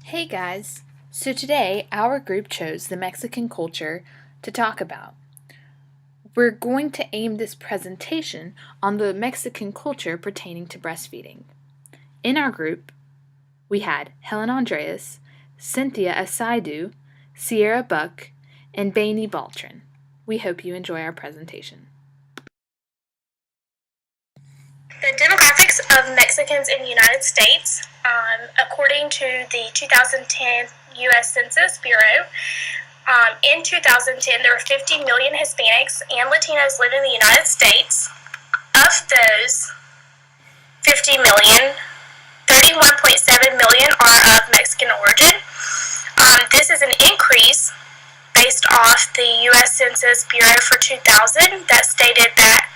Hey guys! So today our group chose the Mexican culture to talk about. We're going to aim this presentation on the Mexican culture pertaining to breastfeeding. In our group, we had Helen Andreas, Cynthia Asaidu, Sierra Buck, and Bainey Baltrin. We hope you enjoy our presentation. The demographics of Mexicans in the United States, according to the 2010 U.S. Census Bureau, in 2010 there were 50 million Hispanics and Latinos living in the United States. Of those 50 million, 31.7 million are of Mexican origin. This is an increase based off the U.S. Census Bureau for 2000 that stated that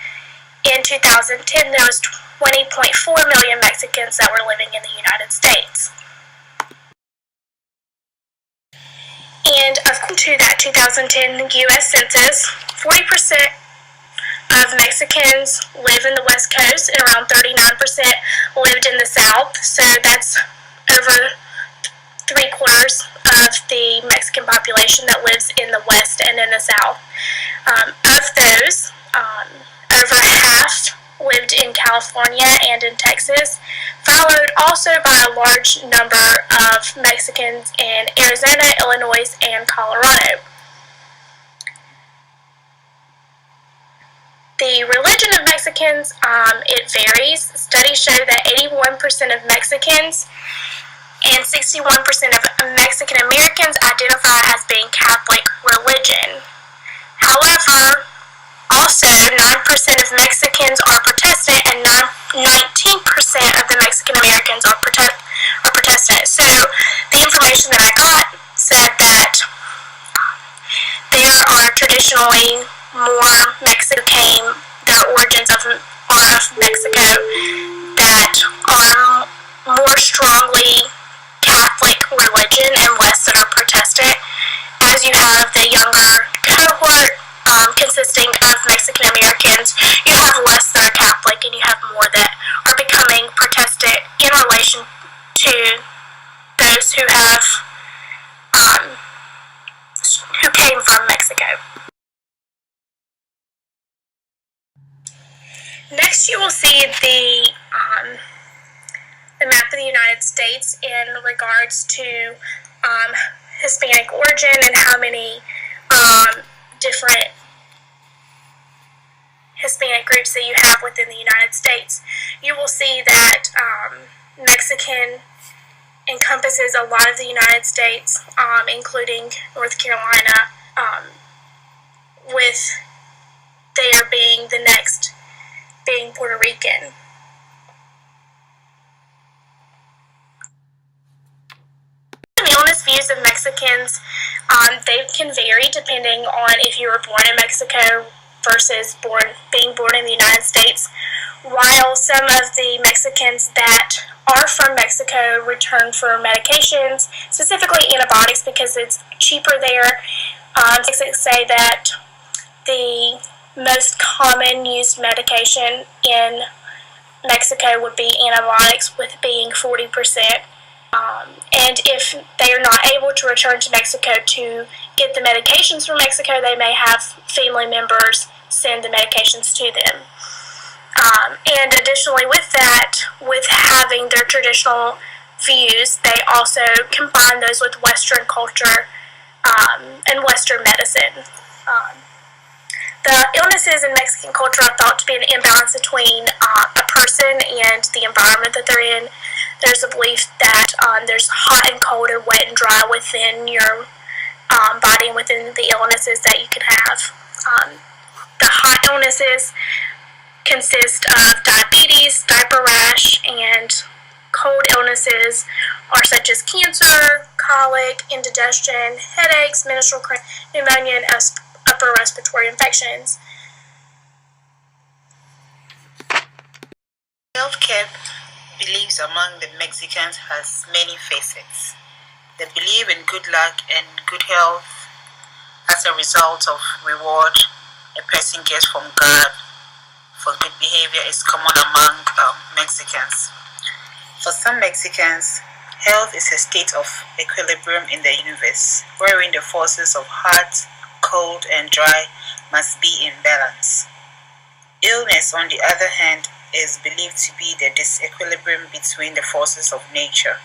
in 2010, there was 20.4 million Mexicans that were living in the United States. And according to that 2010 U.S. Census, 40% of Mexicans live in the West Coast and around 39% lived in the South. So that's over 3/4 of the Mexican population that lives in the West and in the South. Of those, over half lived in California and in Texas, followed also by a large number of Mexicans in Arizona, Illinois, and Colorado. The religion of Mexicans, it varies. Studies show that 81% of Mexicans and 61% of Mexican Americans identify as being Catholic religion. However, also, 9% of Mexicans are Protestant and 19% of the Mexican Americans are Protestant. So, the information that I got said that there are traditionally more Mexican, their origins are of Mexico, that are more strongly Catholic religion and less that are Protestant, as you have the younger cohort consisting of Mexican Americans. You have less that are Catholic and you have more that are becoming Protestant in relation to those who have who came from Mexico. Next, you will see the map of the United States in regards to Hispanic origin and how many different Hispanic groups that you have within the United States. You will see that Mexican encompasses a lot of the United States, including North Carolina, with there being the next being Puerto Rican. Illness views of Mexicans, they can vary depending on if you were born in Mexico versus being born in the United States. While some of the Mexicans that are from Mexico return for medications, specifically antibiotics because it's cheaper there, experts say that the most common used medication in Mexico would be antibiotics, with being 40%. And if they are not able to return to Mexico to get the medications from Mexico, they may have family members send the medications to them. And additionally with that, with having their traditional views, they also combine those with Western culture and Western medicine. The illnesses in Mexican culture are thought to be an imbalance between a person and the environment that they're in. There's a belief that there's hot and cold or wet and dry within your body and within the illnesses that you can have. The hot illnesses consist of diabetes, diaper rash, and cold illnesses are such as cancer, colic, indigestion, headaches, menstrual cramps, pneumonia, and upper respiratory infections. Healthcare beliefs among the Mexicans has many facets. They believe in good luck and good health as a result of reward a person gets from God for good behavior is common among Mexicans. For some Mexicans, Health is a state of equilibrium in the universe, wherein the forces of hot, cold, and dry must be in balance. Illness, on the other hand, is believed to be the disequilibrium between the forces of nature,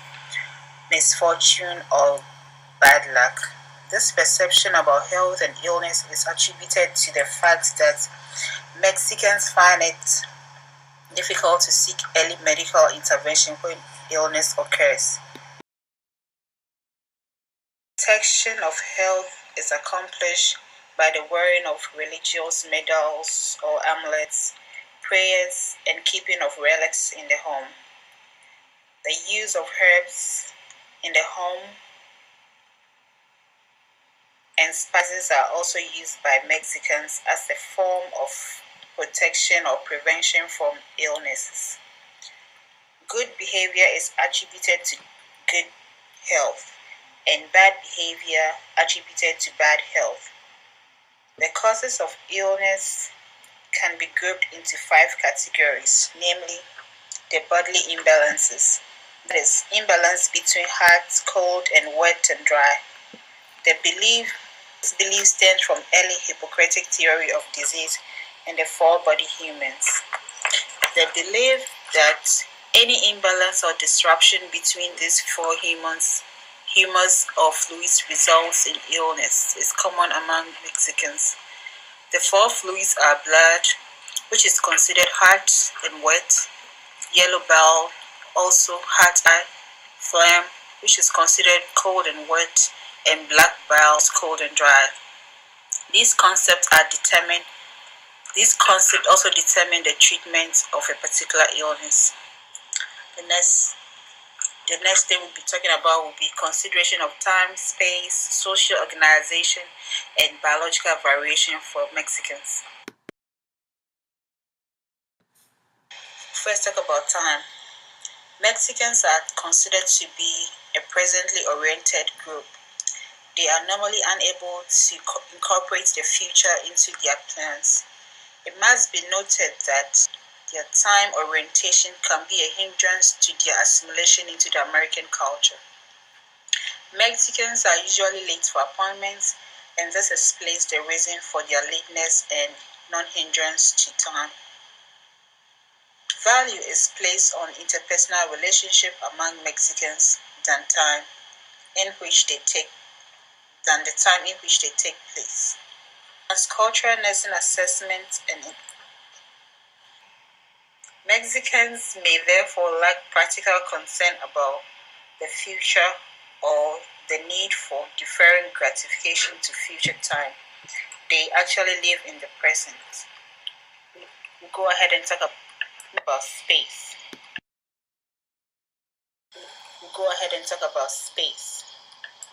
misfortune, or bad luck. This perception about health and illness is attributed to the fact that Mexicans find it difficult to seek early medical intervention when illness occurs. Protection of health is accomplished by the wearing of religious medals or amulets, prayers, and keeping of relics in the home. The use of herbs in the home and spices are also used by Mexicans as a form of protection or prevention from illnesses. Good behavior is attributed to good health, and bad behavior attributed to bad health. The causes of illness can be grouped into 5 categories, namely the bodily imbalances, that is, imbalance between hot, cold, and wet and dry. This belief stems from early Hippocratic theory of disease in the 4 body humans. The belief that any imbalance or disruption between these 4 humors or fluids results in illness is common among Mexicans. The 4 fluids are blood, which is considered hot and wet, yellow bile, also hot eye, phlegm, which is considered cold and wet, and black bile, cold and dry. These concepts also determine the treatment of a particular illness. The next thing we'll be talking about will be consideration of time, space, social organization, and biological variation for Mexicans. First, talk about time. Mexicans are considered to be a presently oriented group. They are normally unable to incorporate the future into their plans. It must be noted that their time orientation can be a hindrance to their assimilation into the American culture. Mexicans are usually late for appointments, and this explains the reason for their lateness and non-hindrance to time. Value is placed on interpersonal relationship among Mexicans than the time in which they take place. As cultural nursing assessment and Mexicans may therefore lack practical concern about the future or the need for deferring gratification to future time. They actually live in the present. We'll go ahead and talk about space.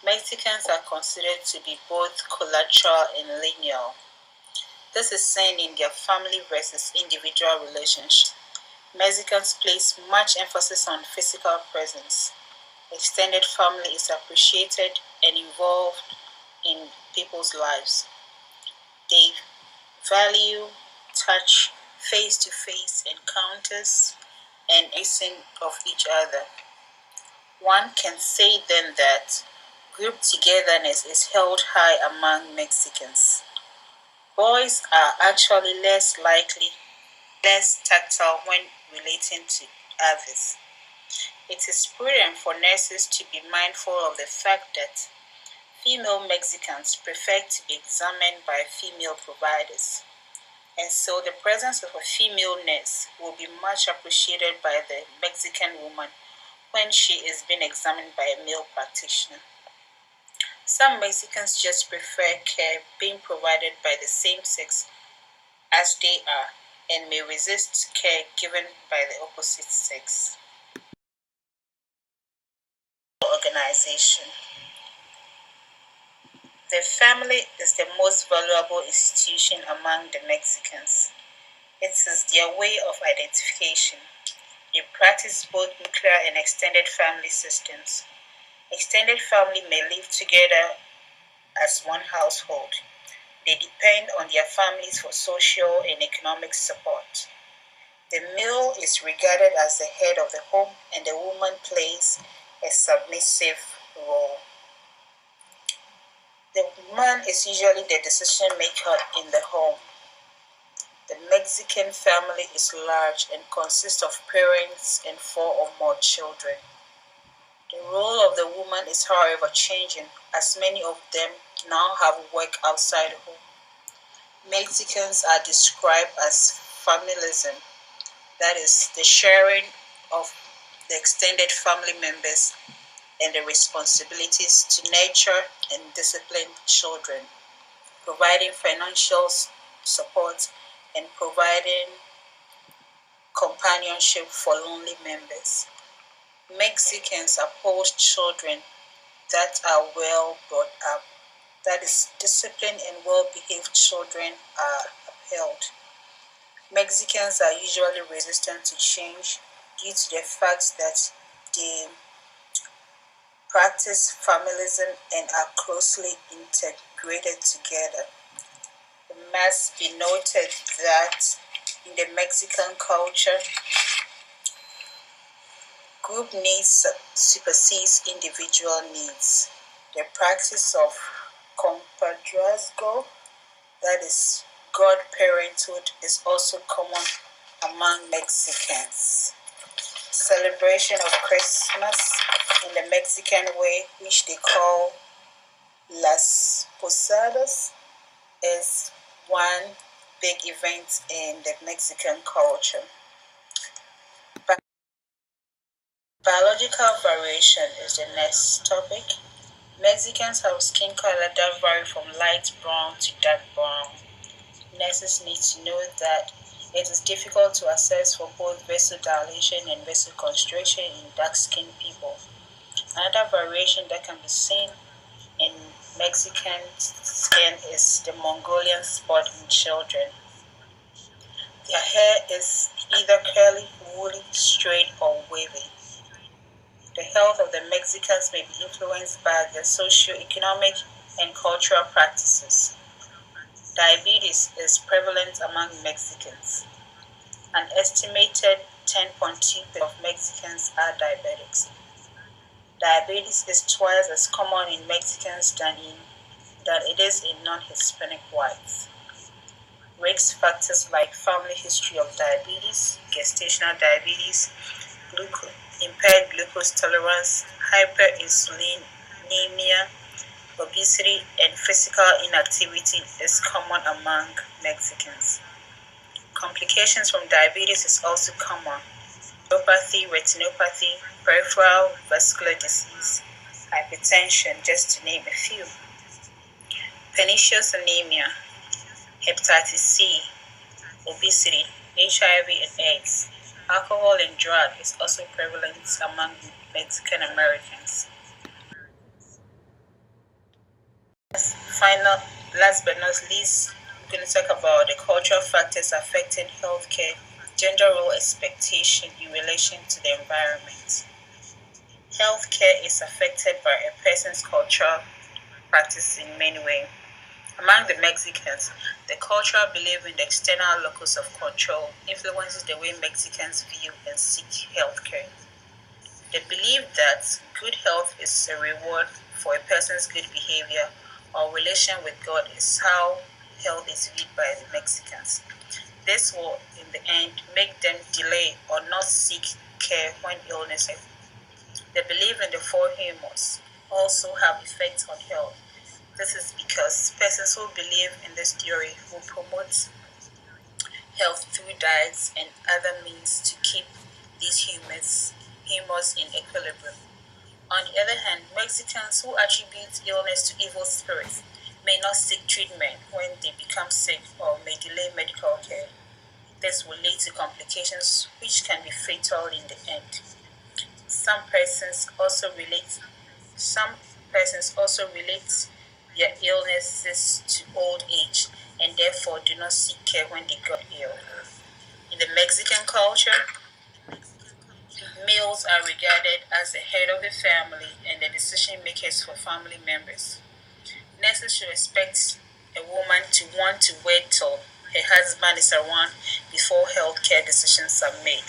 Mexicans are considered to be both collateral and lineal. This is seen in their family versus individual relationship. Mexicans place much emphasis on physical presence. Extended family is appreciated and involved in people's lives. They value touch, face-to-face encounters, and listening of each other. One can say then that group togetherness is held high among Mexicans. Boys are actually less tactile when relating to others. It is prudent for nurses to be mindful of the fact that female Mexicans prefer to be examined by female providers, and so the presence of a female nurse will be much appreciated by the Mexican woman when she is being examined by a male practitioner. Some Mexicans just prefer care being provided by the same sex as they are and may resist care given by the opposite sex. Organization. The family is the most valuable institution among the Mexicans. It is their way of identification. They practice both nuclear and extended family systems. Extended family may live together as one household. They depend on their families for social and economic support. The male is regarded as the head of the home, and the woman plays a submissive role. The woman is usually the decision maker in the home. The Mexican family is large and consists of parents and 4 or more children. The role of the woman is, however, changing, as many of them now have work outside the home. Mexicans are described as familism, that is, the sharing of the extended family members and the responsibilities to nurture and discipline children, providing financial support and providing companionship for lonely members. Mexicans oppose children that are well brought up, that is, disciplined and well behaved children are upheld. Mexicans are usually resistant to change due to the fact that they practice familism and are closely integrated together. It must be noted that in the Mexican culture, group needs supersedes individual needs. The practice of compadrazgo, that is, godparenthood, is also common among Mexicans. Celebration of Christmas in the Mexican way, which they call Las Posadas, is one big event in the Mexican culture. Biological variation is the next topic. Mexicans have skin color that vary from light brown to dark brown. Nurses need to know that it is difficult to assess for both vasodilation and vasoconstriction in dark-skinned people. Another variation that can be seen in Mexican skin is the Mongolian spot in children. Their hair is either curly, woolly, straight, or wavy. The health of the Mexicans may be influenced by their socio-economic and cultural practices. Diabetes is prevalent among Mexicans. An estimated 10.2% of Mexicans are diabetics. Diabetes is twice as common in Mexicans than it is in non-Hispanic whites. Risk factors like family history of diabetes, gestational diabetes, impaired glucose tolerance, hyperinsulinemia, obesity, and physical inactivity is common among Mexicans. Complications from diabetes is also common. Neuropathy, retinopathy, peripheral vascular disease, hypertension, just to name a few. Pernicious anemia, hepatitis C, obesity, HIV and AIDS. Alcohol and drug is also prevalent among Mexican Americans. Last but not least, we're going to talk about the cultural factors affecting healthcare, gender role expectation in relation to the environment. Healthcare is affected by a person's cultural practice in many ways. Among the Mexicans, the cultural belief in the external locus of control influences the way Mexicans view and seek healthcare. They believe that good health is a reward for a person's good behavior or relation with God is how health is viewed by the Mexicans. This will, in the end, make them delay or not seek care when illness occurs. They believe in the four humors also have effects on health. This is because persons who believe in this theory will promote health through diets and other means to keep these humors in equilibrium. On the other hand, Mexicans who attribute illness to evil spirits may not seek treatment when they become sick or may delay medical care. This will lead to complications which can be fatal in the end. Some persons also relate their illnesses to old age and therefore do not seek care when they got ill. In the Mexican culture, males are regarded as the head of the family and the decision makers for family members. Nurses should expect a woman to want to wait till her husband is around before healthcare decisions are made.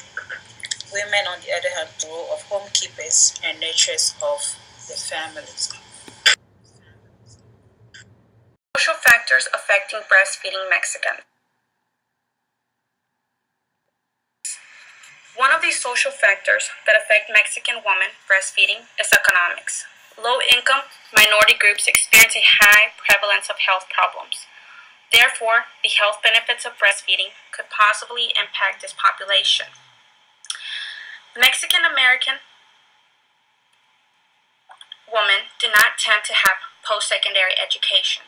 Women, on the other hand, the role of homekeepers and nurturers of the families. Social factors affecting breastfeeding Mexicans. One of these social factors that affect Mexican women breastfeeding is economics. Low-income minority groups experience a high prevalence of health problems. Therefore, the health benefits of breastfeeding could possibly impact this population. Mexican American women do not tend to have post-secondary education,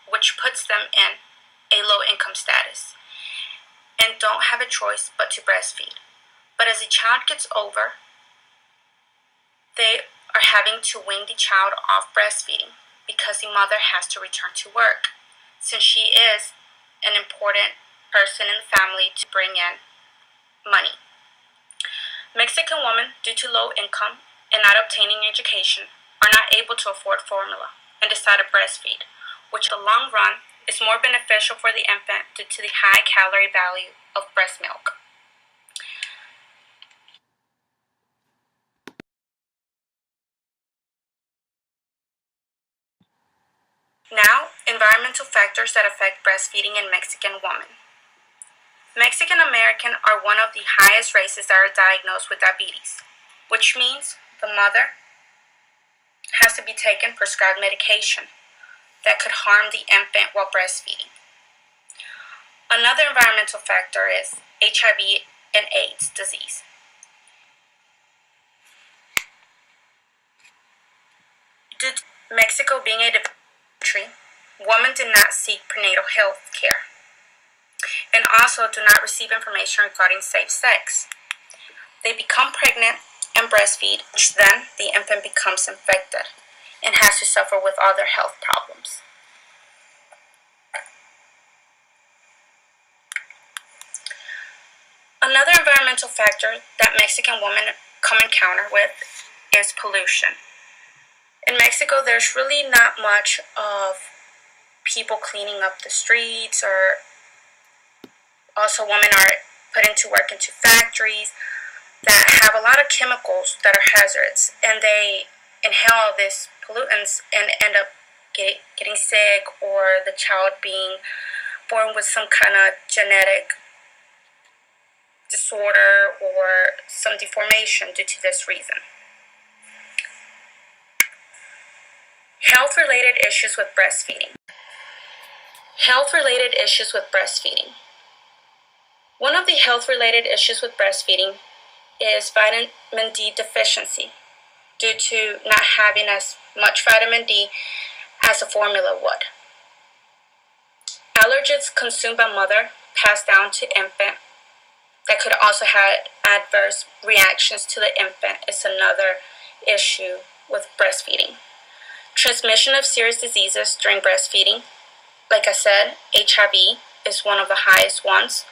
which puts them in a low-income status, and don't have a choice but to breastfeed. But as a child gets older, they are having to wean the child off breastfeeding because the mother has to return to work, since she is an important person in the family to bring in money. Mexican women, due to low income and not obtaining education, are not able to afford formula and decide to breastfeed, which in the long run is more beneficial for the infant due to the high calorie value of breast milk. Now, environmental factors that affect breastfeeding in Mexican women. Mexican American are one of the highest races that are diagnosed with diabetes, which means the mother has to be taken prescribed medication that could harm the infant while breastfeeding. Another environmental factor is HIV and AIDS disease. Due to Mexico being a developing country, women do not seek prenatal health care and also do not receive information regarding safe sex. They become pregnant and breastfeed, which then the infant becomes infected and has to suffer with other health problems. Another environmental factor that Mexican women come encounter with is pollution. In Mexico, there's really not much of people cleaning up the streets, or also women are put into work into factories that have a lot of chemicals that are hazards, and they inhale these pollutants and end up getting sick, or the child being born with some kind of genetic disorder or some deformation due to this reason. Health-related issues with breastfeeding. Health-related issues with breastfeeding. One of the health-related issues with breastfeeding is vitamin D deficiency due to not having as much vitamin D as a formula would. Allergens consumed by mother pass down to infant that could also have adverse reactions to the infant is another issue with breastfeeding. Transmission of serious diseases during breastfeeding. Like I said, HIV is one of the highest ones.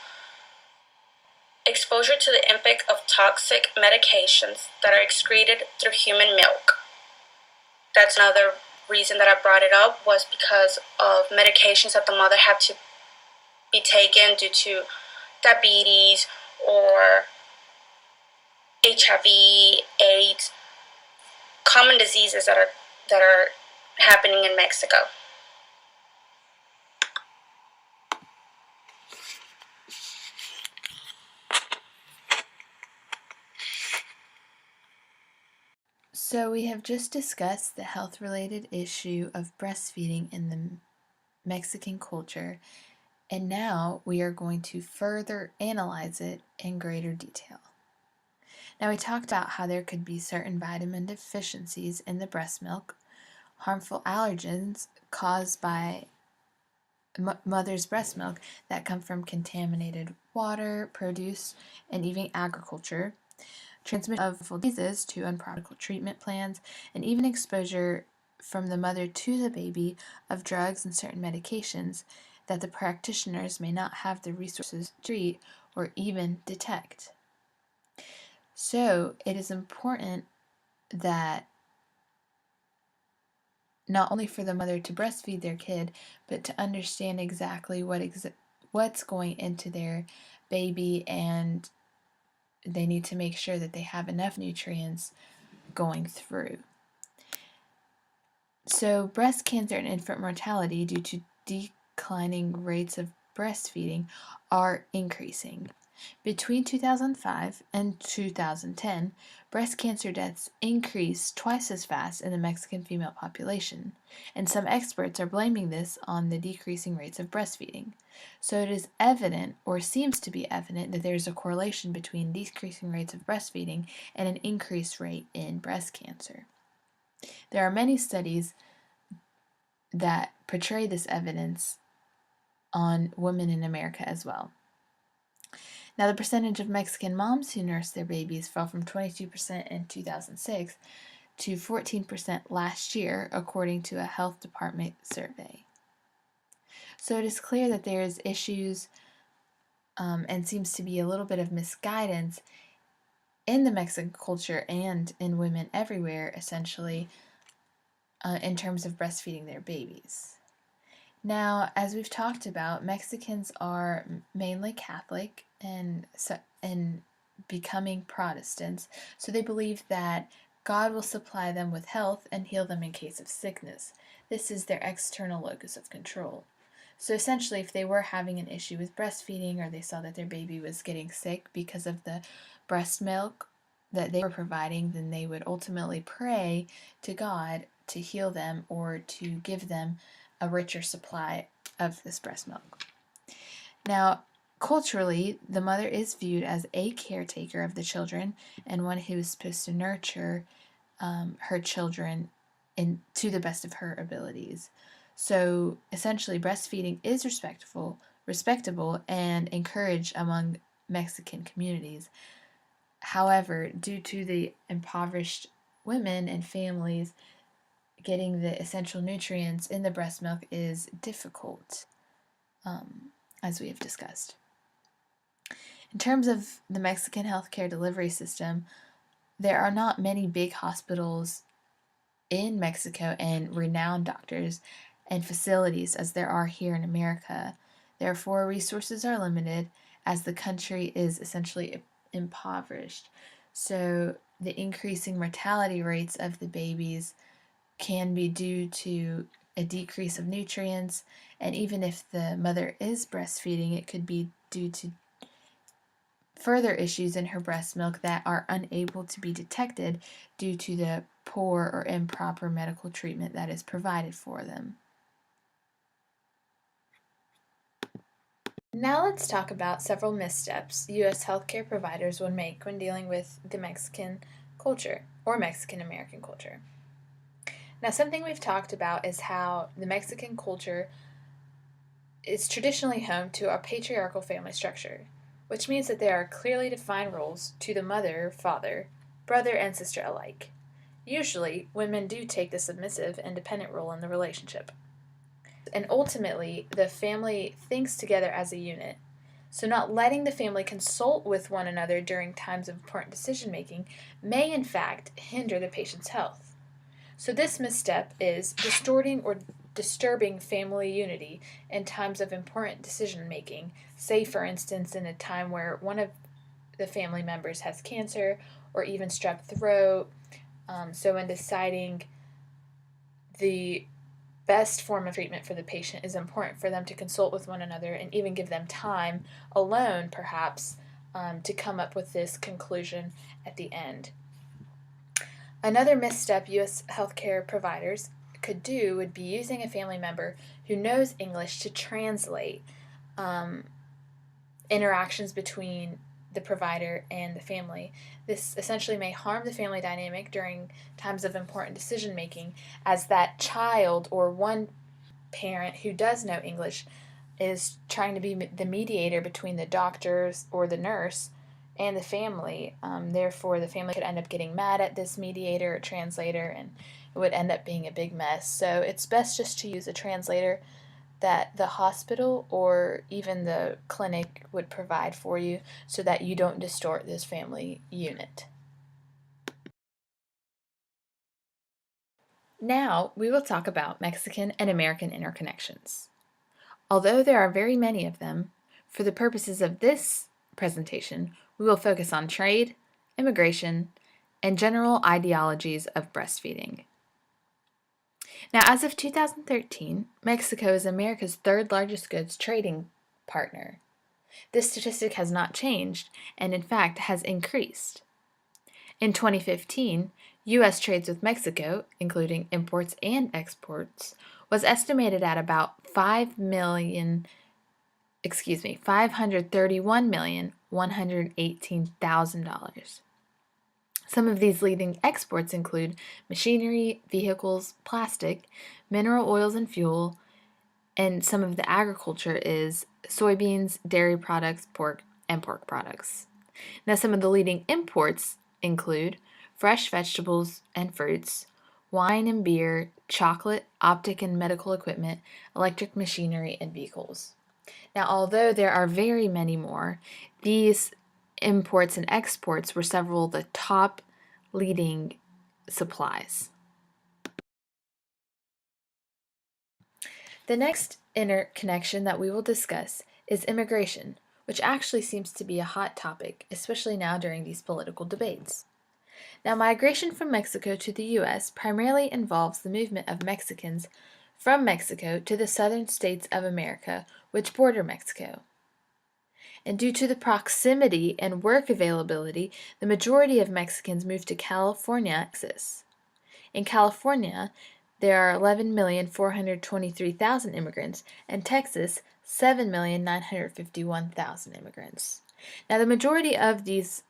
Exposure to the intake of toxic medications that are excreted through human milk. That's another reason that I brought it up, was because of medications that the mother had to be taken due to diabetes or HIV, AIDS, common diseases that are happening in Mexico. So we have just discussed the health-related issue of breastfeeding in the Mexican culture, and now we are going to further analyze it in greater detail. Now we talked about how there could be certain vitamin deficiencies in the breast milk, harmful allergens caused by mother's breast milk that come from contaminated water, produce, and even agriculture, transmission of diseases to unproper treatment plans, and even exposure from the mother to the baby of drugs and certain medications that the practitioners may not have the resources to treat or even detect. So it is important that not only for the mother to breastfeed their kid, but to understand exactly what's going into their baby and they need to make sure that they have enough nutrients going through. So breast cancer and infant mortality due to declining rates of breastfeeding are increasing. Between 2005 and 2010, breast cancer deaths increased twice as fast in the Mexican female population, and some experts are blaming this on the decreasing rates of breastfeeding. So it is evident, or seems to be evident, that there is a correlation between decreasing rates of breastfeeding and an increased rate in breast cancer. There are many studies that portray this evidence on women in America as well. Now, the percentage of Mexican moms who nurse their babies fell from 22% in 2006 to 14% last year, according to a health department survey. So it is clear that there is issues and seems to be a little bit of misguidance in the Mexican culture and in women everywhere, essentially, in terms of breastfeeding their babies. Now, as we've talked about, Mexicans are mainly Catholic and becoming Protestants, so they believe that God will supply them with health and heal them in case of sickness. This is their external locus of control. So essentially, if they were having an issue with breastfeeding, or they saw that their baby was getting sick because of the breast milk that they were providing, then they would ultimately pray to God to heal them or to give them a richer supply of this breast milk. Now, culturally, the mother is viewed as a caretaker of the children and one who is supposed to nurture her children to the best of her abilities. So essentially, breastfeeding is respectable and encouraged among Mexican communities. However, due to the impoverished women and families, getting the essential nutrients in the breast milk is difficult, as we have discussed. In terms of the Mexican healthcare delivery system, there are not many big hospitals in Mexico and renowned doctors and facilities as there are here in America. Therefore, resources are limited as the country is essentially impoverished. So the increasing mortality rates of the babies can be due to a decrease of nutrients, and even if the mother is breastfeeding, it could be due to further issues in her breast milk that are unable to be detected due to the poor or improper medical treatment that is provided for them. Now let's talk about several missteps U.S. healthcare providers would make when dealing with the Mexican culture or Mexican American culture. Now, something we've talked about is how the Mexican culture is traditionally home to a patriarchal family structure, which means that there are clearly defined roles to the mother, father, brother, and sister alike. Usually, women do take the submissive, independent role in the relationship. And ultimately, the family thinks together as a unit. So not letting the family consult with one another during times of important decision making may in fact hinder the patient's health. So this misstep is distorting or disturbing family unity in times of important decision making, say for instance in a time where one of the family members has cancer or even strep throat. So in deciding the best form of treatment for the patient, is important for them to consult with one another and even give them time alone, perhaps, to come up with this conclusion at the end. Another misstep U.S. healthcare providers could do would be using a family member who knows English to translate interactions between the provider and the family. This essentially may harm the family dynamic during times of important decision making, as that child or one parent who does know English is trying to be the mediator between the doctors or the nurse and the family. Therefore, the family could end up getting mad at this mediator or translator, and it would end up being a big mess. So it's best just to use a translator that the hospital or even the clinic would provide for you so that you don't distort this family unit. Now we will talk about Mexican and American interconnections. Although there are very many of them, for the purposes of this presentation, We will focus on trade, immigration, and general ideologies of breastfeeding. Now, as of 2013, Mexico is America's third largest goods trading partner. This statistic has not changed and, in fact, has increased. In 2015, U.S. trades with Mexico, including imports and exports, was estimated at about $531,118,000. Some of these leading exports include machinery, vehicles, plastic, mineral oils and fuel, and some of the agriculture is soybeans, dairy products, pork, and pork products. Now, some of the leading imports include fresh vegetables and fruits, wine and beer, chocolate, optic and medical equipment, electric machinery, and vehicles. Now, although there are very many more, these imports and exports were several of the top leading supplies. The next interconnection that we will discuss is immigration, which actually seems to be a hot topic, especially now during these political debates. Now, migration from Mexico to the U.S. primarily involves the movement of Mexicans from Mexico to the southern states of America, which border Mexico. And due to the proximity and work availability, the majority of Mexicans moved to California, Texas. In California, there are 11,423,000 immigrants, and Texas, 7,951,000 immigrants. Now, the majority of these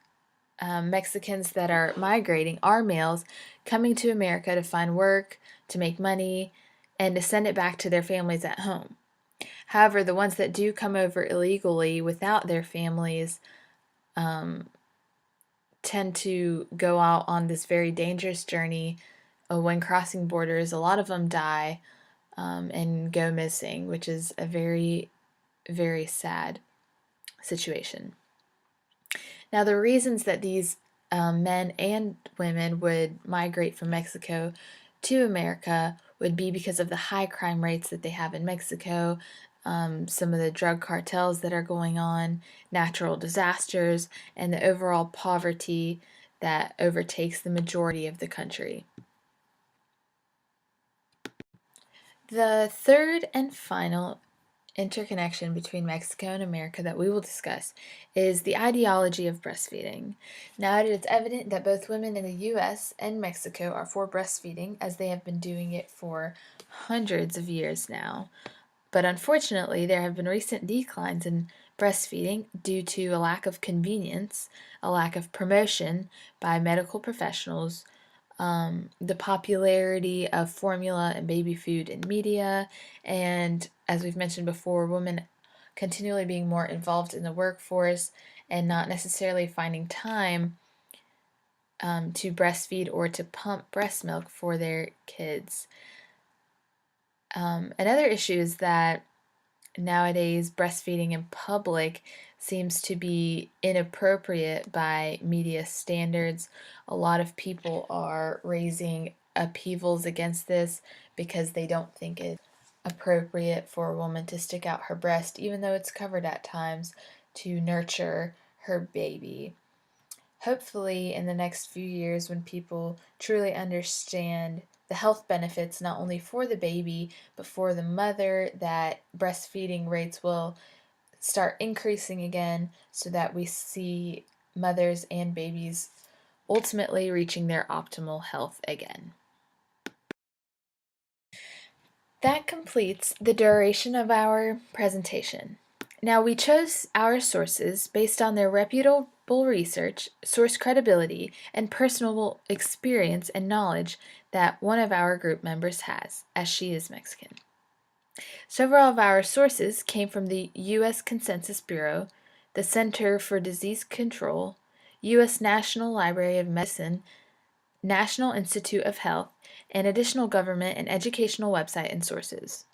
Mexicans that are migrating are males coming to America to find work, to make money, and to send it back to their families at home. However, the ones that do come over illegally without their families tend to go out on this very dangerous journey. When crossing borders, a lot of them die and go missing, which is a very, very sad situation. Now, the reasons that these men and women would migrate from Mexico to America would be because of the high crime rates that they have in Mexico, some of the drug cartels that are going on, natural disasters, and the overall poverty that overtakes the majority of the country. The third and final interconnection between Mexico and America that we will discuss is the ideology of breastfeeding. Now, it is evident that both women in the U.S. and Mexico are for breastfeeding, as they have been doing it for hundreds of years now. But unfortunately, there have been recent declines in breastfeeding due to a lack of convenience, a lack of promotion by medical professionals, the popularity of formula and baby food in media, and as we've mentioned before, women continually being more involved in the workforce and not necessarily finding time to breastfeed or to pump breast milk for their kids. Another issue is that nowadays breastfeeding in public seems to be inappropriate by media standards. A lot of people are raising upheavals against this because they don't think it's appropriate for a woman to stick out her breast, even though it's covered at times, to nurture her baby. Hopefully, in the next few years, when people truly understand the health benefits not only for the baby but for the mother, that breastfeeding rates will start increasing again so that we see mothers and babies ultimately reaching their optimal health again. That completes the duration of our presentation. Now, we chose our sources based on their reputable research, source credibility, and personal experience and knowledge that one of our group members has, as she is Mexican. Several of our sources came from the U.S. Census Bureau, the Center for Disease Control, U.S. National Library of Medicine, National Institute of Health, and additional government and educational website and sources.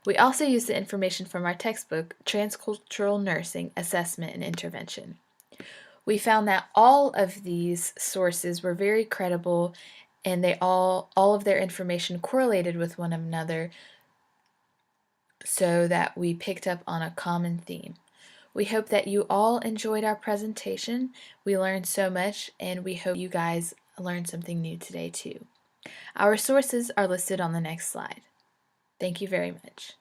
We also used the information from our textbook, Transcultural Nursing, Assessment and Intervention. We found that all of these sources were very credible, and they all of their information correlated with one another, so that we picked up on a common theme. We hope that you all enjoyed our presentation. We learned so much, and we hope you guys learned something new today too. Our sources are listed on the next slide. Thank you very much.